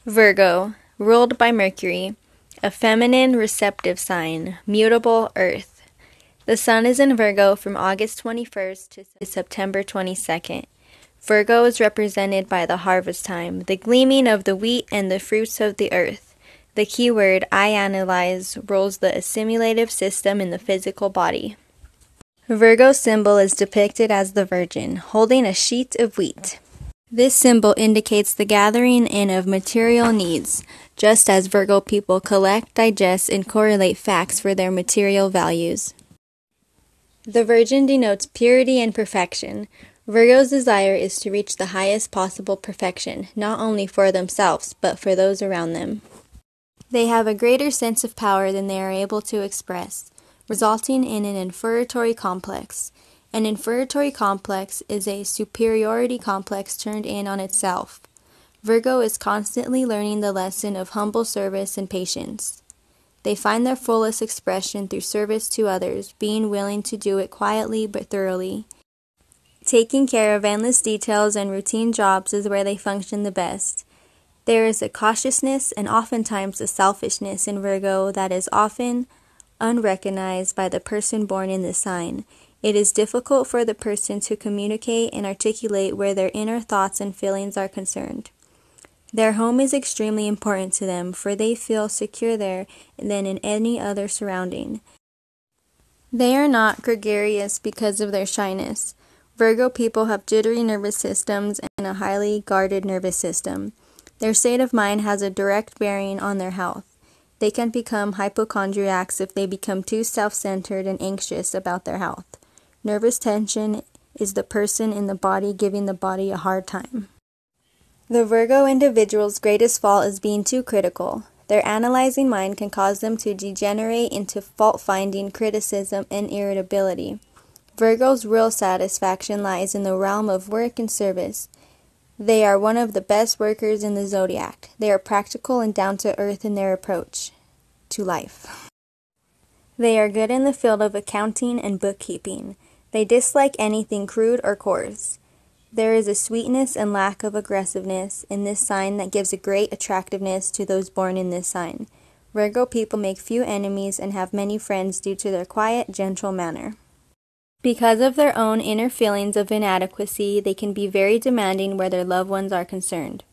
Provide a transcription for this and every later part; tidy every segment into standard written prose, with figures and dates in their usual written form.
Virgo, ruled by Mercury, a feminine receptive sign, mutable earth. The sun is in Virgo from August 21st to September 22nd. Virgo is represented by the harvest time, the gleaming of the wheat and the fruits of the earth. The keyword I analyze rules the assimilative system in the physical body. Virgo's symbol is depicted as the Virgin, holding a sheet of wheat. This symbol indicates the gathering in of material needs, just as Virgo people collect, digest, and correlate facts for their material values. The Virgin denotes purity and perfection. Virgo's desire is to reach the highest possible perfection, not only for themselves, but for those around them. They have a greater sense of power than they are able to express, resulting in an inferiority complex. An inferiority complex is a superiority complex turned in on itself. Virgo is constantly learning the lesson of humble service and patience. They find their fullest expression through service to others, being willing to do it quietly but thoroughly. Taking care of endless details and routine jobs is where they function the best. There is a cautiousness and oftentimes a selfishness in Virgo that is often unrecognized by the person born in this sign. It is difficult for the person to communicate and articulate where their inner thoughts and feelings are concerned. Their home is extremely important to them, for they feel secure there than in any other surrounding. They are not gregarious because of their shyness. Virgo people have jittery nervous systems and a highly guarded nervous system. Their state of mind has a direct bearing on their health. They can become hypochondriacs if they become too self-centered and anxious about their health. Nervous tension is the person in the body giving the body a hard time. The Virgo individual's greatest fault is being too critical. Their analyzing mind can cause them to degenerate into fault-finding, criticism, and irritability. Virgo's real satisfaction lies in the realm of work and service. They are one of the best workers in the Zodiac. They are practical and down-to-earth in their approach to life. They are good in the field of accounting and bookkeeping. They dislike anything crude or coarse. There is a sweetness and lack of aggressiveness in this sign that gives a great attractiveness to those born in this sign. Virgo people make few enemies and have many friends due to their quiet, gentle manner. Because of their own inner feelings of inadequacy, they can be very demanding where their loved ones are concerned.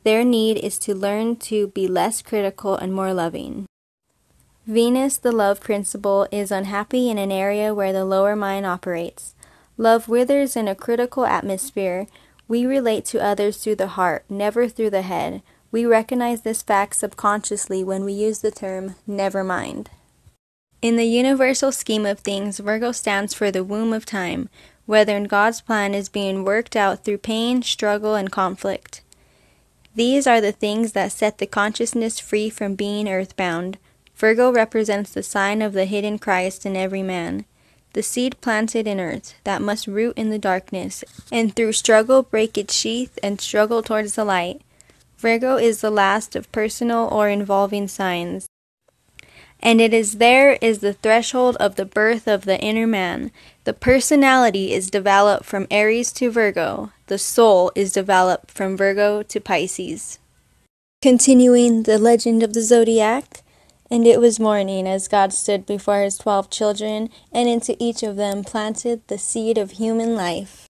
Their need is to learn to be less critical and more loving. Venus, the love principle, is unhappy in an area where the lower mind operates. Love withers in a critical atmosphere. We relate to others through the heart, never through the head. We recognize this fact subconsciously when we use the term never mind. In the universal scheme of things, Virgo stands for the womb of time, whether in God's plan is being worked out through pain, struggle, and conflict. These are the things that set the consciousness free from being earthbound. Virgo represents the sign of the hidden Christ in every man, the seed planted in earth that must root in the darkness, and through struggle break its sheath and struggle towards the light. Virgo is the last of personal or involving signs, and it is the threshold of the birth of the inner man. The personality is developed from Aries to Virgo. The soul is developed from Virgo to Pisces. Continuing the legend of the Zodiac. And it was morning as God stood before his 12 children, and into each of them planted the seed of human life.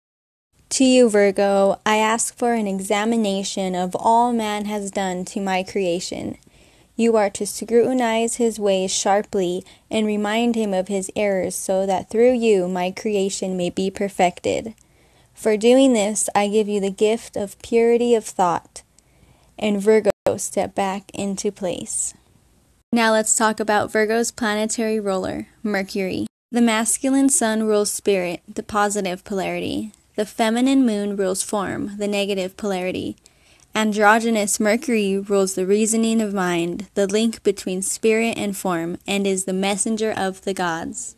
To you, Virgo, I ask for an examination of all man has done to my creation. You are to scrutinize his ways sharply and remind him of his errors so that through you my creation may be perfected. For doing this, I give you the gift of purity of thought. And Virgo, step back into place. Now let's talk about Virgo's planetary ruler, Mercury. The masculine sun rules spirit, the positive polarity. The feminine moon rules form, the negative polarity. Androgynous Mercury rules the reasoning of mind, the link between spirit and form, and is the messenger of the gods.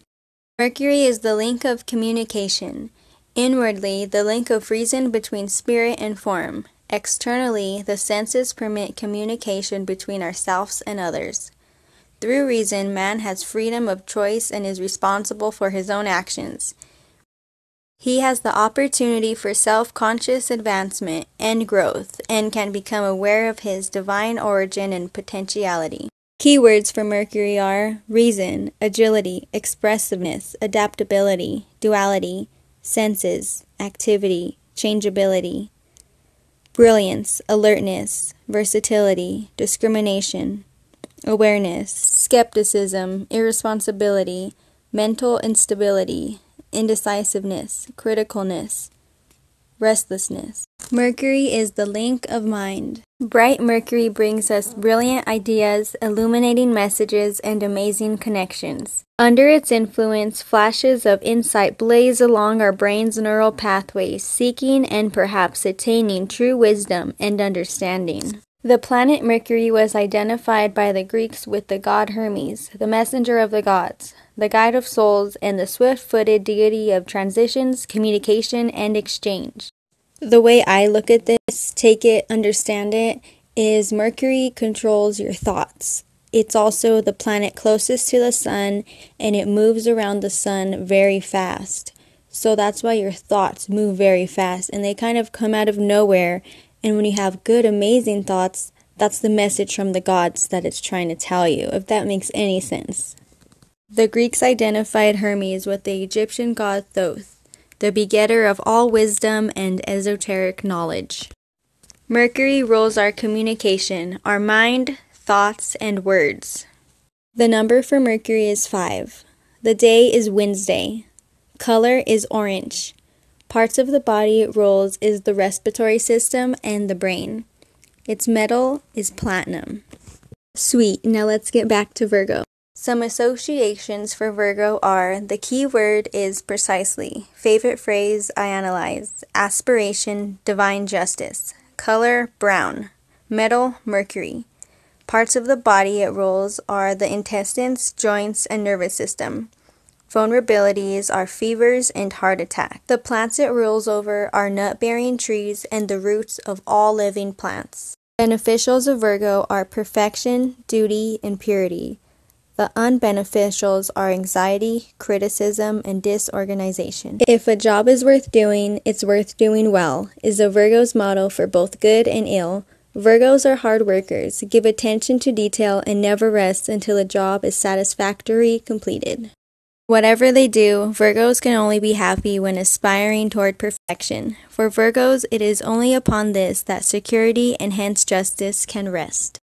Mercury is the link of communication. Inwardly, the link of reason between spirit and form. Externally, the senses permit communication between ourselves and others. Through reason, man has freedom of choice and is responsible for his own actions. He has the opportunity for self-conscious advancement and growth and can become aware of his divine origin and potentiality. Keywords for Mercury are reason, agility, expressiveness, adaptability, duality, senses, activity, changeability, brilliance, alertness, versatility, discrimination, awareness, skepticism, irresponsibility, mental instability, indecisiveness, criticalness, restlessness. Mercury is the link of mind. Bright Mercury brings us brilliant ideas, illuminating messages, and amazing connections. Under its influence, flashes of insight blaze along our brain's neural pathways, seeking and perhaps attaining true wisdom and understanding. The planet Mercury was identified by the Greeks with the god Hermes, the messenger of the gods, the guide of souls, and the swift-footed deity of transitions, communication, and exchange. The way I look at this, take it, understand it, is Mercury controls your thoughts. It's also the planet closest to the sun, and it moves around the sun very fast. So that's why your thoughts move very fast, and they kind of come out of nowhere. And when you have good, amazing thoughts, that's the message from the gods that it's trying to tell you, if that makes any sense. The Greeks identified Hermes with the Egyptian god Thoth, the begetter of all wisdom and esoteric knowledge. Mercury rules our communication, our mind, thoughts, and words. The number for Mercury is 5. The day is Wednesday. Color is orange. Parts of the body it rules is the respiratory system and the brain. Its metal is platinum. Sweet, now let's get back to Virgo. Some associations for Virgo are, the key word is precisely, favorite phrase I analyze, aspiration, divine justice, color brown, metal mercury. Parts of the body it rules are the intestines, joints, and nervous system. Vulnerabilities are fevers and heart attack. The plants it rules over are nut-bearing trees and the roots of all living plants. Beneficials of Virgo are perfection, duty, and purity. The unbeneficials are anxiety, criticism, and disorganization. If a job is worth doing, it's worth doing well, is a Virgo's motto for both good and ill. Virgos are hard workers, give attention to detail, and never rest until a job is satisfactorily completed. Whatever they do, Virgos can only be happy when aspiring toward perfection. For Virgos, it is only upon this that security and hence justice can rest.